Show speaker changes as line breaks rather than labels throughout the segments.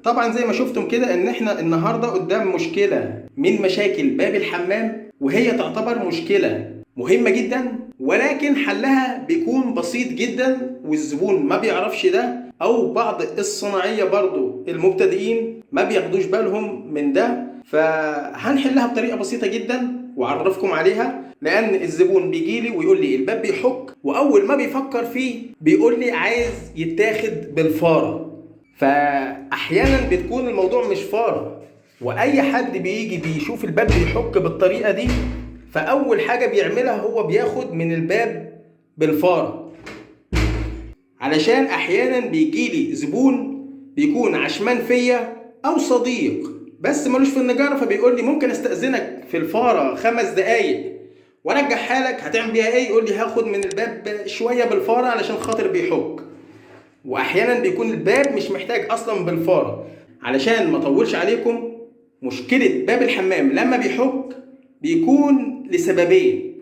طبعا زي ما شفتم كده ان احنا النهارده قدام مشكله من مشاكل باب الحمام، وهي تعتبر مشكله مهمه جدا، ولكن حلها بيكون بسيط جدا والزبون ما بيعرفش ده، او بعض الصناعيه برضو المبتدئين ما بياخدوش بالهم من ده. فهنحلها بطريقه بسيطه جدا واعرفكم عليها، لان الزبون بيجي لي ويقول لي الباب بيحك، واول ما بيفكر فيه بيقول لي عايز يتاخد بالفاره. فاحيانا بتكون الموضوع مش فاره، واي حد بيجي بيشوف الباب بيحك بالطريقه دي، فاول حاجه بيعملها هو بياخد من الباب بالفاره. علشان احيانا بيجيلي زبون بيكون عشمان فيا او صديق بس ملوش في النجاره، فبيقول لي ممكن استاذنك في الفاره 5 دقايق وارجع حالك، هتعمل بيها ايه؟ يقول لي هاخد من الباب شويه بالفاره علشان خاطر بيحك. واحيانا بيكون الباب مش محتاج اصلا بالفاره. علشان ما اطولش عليكم، مشكله باب الحمام لما بيحك بيكون لسببين: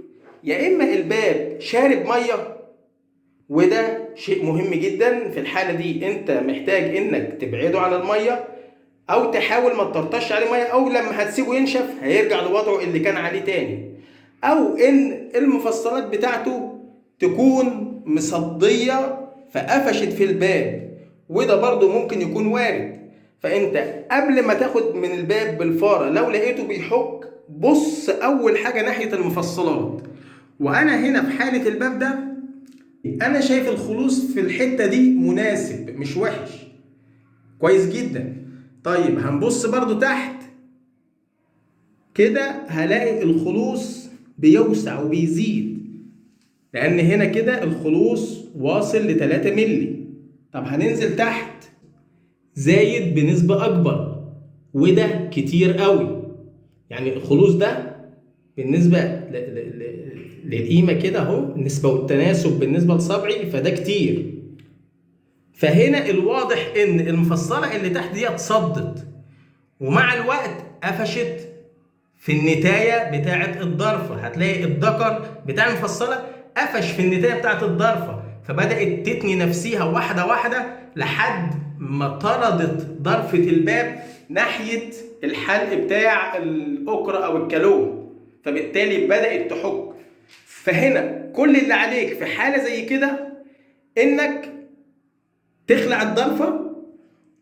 يا اما الباب شارب ميه، وده شيء مهم جدا، في الحاله دي انت محتاج انك تبعده عن الميه، او تحاول ما تطرطش عليه ميه، او لما هتسيبه ينشف هيرجع لوضعه اللي كان عليه تاني، او ان المفصلات بتاعته تكون مصديه فقفشت في الباب، وده برضو ممكن يكون وارد. فانت قبل ما تاخد من الباب بالفاره لو لقيته بيحك، بص اول حاجه ناحيه المفصلات. وانا هنا في حاله الباب ده انا شايف الخلوص في الحته دي مناسب، مش وحش، كويس جدا. طيب هنبص برضو تحت كده، هلاقي الخلوص بيوسع وبيزيد، لان هنا كده الخلوص واصل ل 3 مللي. طب هننزل تحت، زايد بنسبة اكبر، وده كتير قوي. يعني الخلوص ده بالنسبة للقيمة كده اهو، النسبة والتناسب بالنسبة لصبعي، فده كتير. فهنا الواضح ان المفصلة اللي تحت دي اتصدت، ومع الوقت قفشت في النتاية بتاعة الضرفة. هتلاقي الذكر بتاع المفصلة قفش في النتاية بتاعة الضرفة، فبدأت تتني نفسها واحدة واحدة لحد ما طردت ضرفة الباب ناحية الحلق بتاع الأكرة أو الكالون، فبالتالي بدأت تحك. فهنا كل اللي عليك في حالة زي كده إنك تخلع الضرفة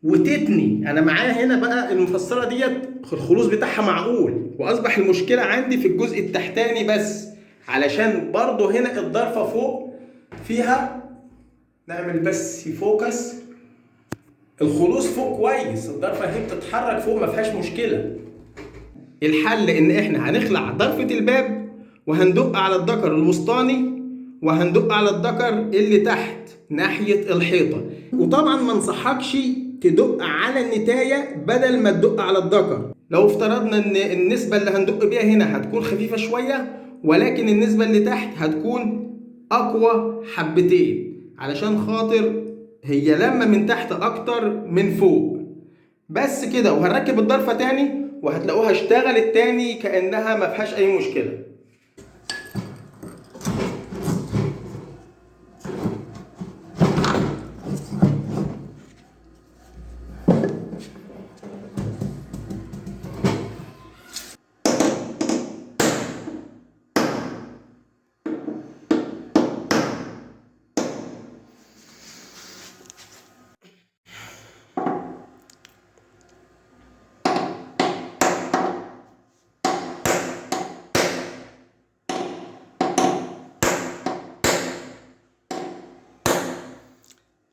وتتني. انا معايا هنا بقى المفصله ديت الخلوص بتاعها معقول، واصبح المشكله عندي في الجزء التحتاني بس، علشان برضو هنا الضرفه فوق فيها، نعمل بس فوكس، الخلوص فوق كويس، الضرفه هي بتتحرك فوق ما فيهاش مشكله. الحل ان احنا هنخلع ضرفه الباب، وهندق على الذكر الوسطاني، وهندق على الذكر اللي تحت ناحيه الحيطه. وطبعا ما انصحكش تدق على النتايه بدل ما تدق على الذكر. لو افترضنا ان النسبه اللي هندق بيها هنا هتكون خفيفه شويه، ولكن النسبه اللي تحت هتكون اقوى حبتين، علشان خاطر هي لما من تحت اكتر من فوق. بس كده، وهنركب الضرفه تاني وهتلاقوها اشتغلت تاني كانها ما فيهاش اي مشكله.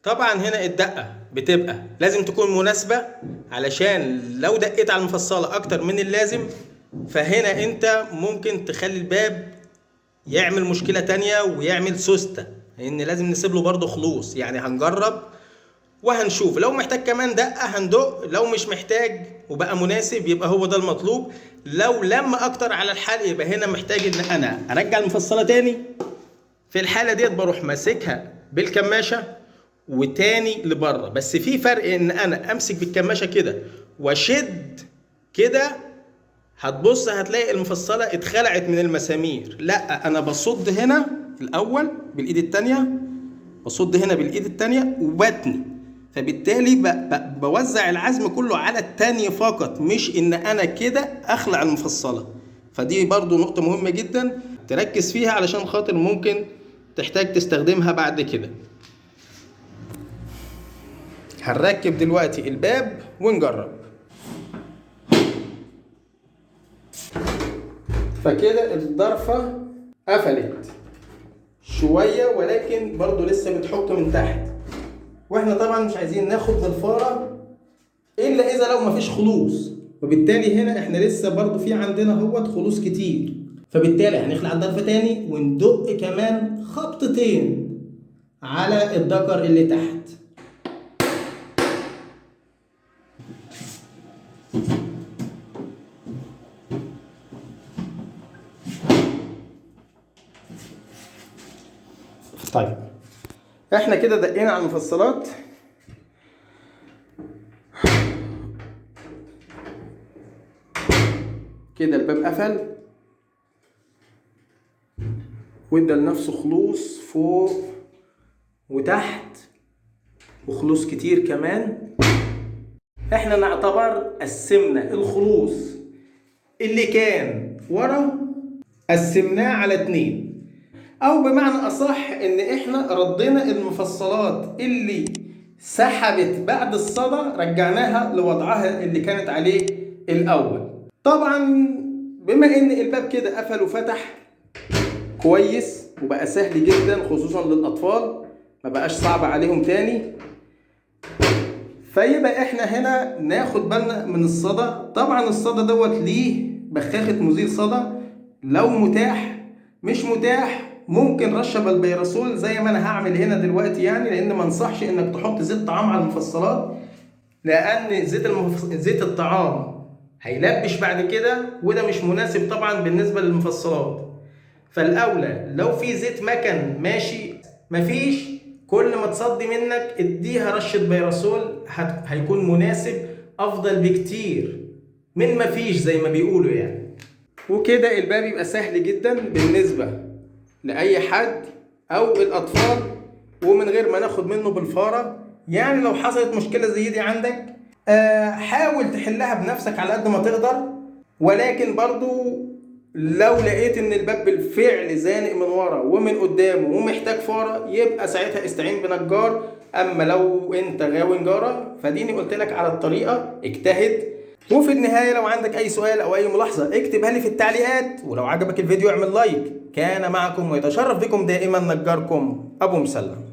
طبعا هنا الدقة بتبقى لازم تكون مناسبة، علشان لو دقيت على المفصلة اكتر من اللازم فهنا انت ممكن تخلي الباب يعمل مشكلة تانية ويعمل سوستة، لان لازم نسيب له برضه خلوص. يعني هنجرب وهنشوف، لو محتاج كمان دقة هندق، لو مش محتاج وبقى مناسب يبقى هو ده المطلوب. لو لما اكتر على الحلق يبقى هنا محتاج ان انا ارجع المفصلة تاني. في الحالة ديت بروح ماسكها بالكماشة وتاني لبره، بس في فرق ان انا امسك بالكماشة كده واشد كده، هتبص هتلاقي المفصلة اتخلعت من المسامير. لا، انا بصد هنا الاول بالايد التانية، بصد هنا بالايد التانية وبتني، فبالتالي بوزع العزم كله على التانية فقط، مش ان انا كده اخلع المفصلة. فدي برضو نقطة مهمة جدا تركز فيها علشان خاطر ممكن تحتاج تستخدمها بعد كده. هنركب دلوقتي الباب ونجرب. فكده الضرفة قفلت شوية، ولكن برضو لسه بتحك من تحت، واحنا طبعا مش عايزين ناخد بالفارة الا اذا لو مفيش خلوص، وبالتالي هنا احنا لسه برضو في عندنا خلوص كتير. فبالتالي هنخلع الضرفة تاني وندق كمان خبطتين على الدكر اللي تحت. طيب احنا كده دقينا على المفصلات. كده الباب قفل وادى لنفسه خلوص فوق وتحت وخلوص كتير كمان. احنا نعتبر قسمنا الخلوص اللي كان ورا قسمناه على 2، او بمعنى اصح ان احنا ردينا المفصلات اللي سحبت بعد الصدى رجعناها لوضعها اللي كانت عليه الاول. طبعا بما ان الباب كده قفل وفتح كويس وبقى سهل جدا خصوصا للاطفال، ما بقاش صعب عليهم تاني، فيبقى احنا هنا ناخد بالنا من الصدى. طبعا الصدى دوت ليه بخاخة مزيل صدى لو متاح، مش متاح ممكن رشه بالبيراسول زي ما انا هعمل هنا دلوقتي، يعني لان ما انصحش انك تحط زيت طعام على المفصلات، لان زيت الطعام هيلبش بعد كده وده مش مناسب طبعا بالنسبه للمفصلات. فالاولى لو في زيت مكن ماشي، مفيش كل ما تصدي منك اديها رشه بيراسول، هيكون مناسب افضل بكتير من مفيش زي ما بيقولوا يعني. وكده الباب يبقى سهل جدا بالنسبه لاي حد او الاطفال ومن غير ما ناخد منه بالفاره. يعني لو حصلت مشكله زي دي عندك حاول تحلها بنفسك على قد ما تقدر، ولكن برضو لو لقيت ان الباب بالفعل زانق من ورا ومن قدامه ومحتاج فاره يبقى ساعتها استعين بنجار. اما لو انت غاوي نجاره فديني قلت لك على الطريقه، اجتهد. وفي النهايه لو عندك اي سؤال او اي ملاحظه اكتبها لي في التعليقات، ولو عجبك الفيديو اعمل لايك. كان معكم ويتشرف بكم دائما نجاركم ابو مسلم.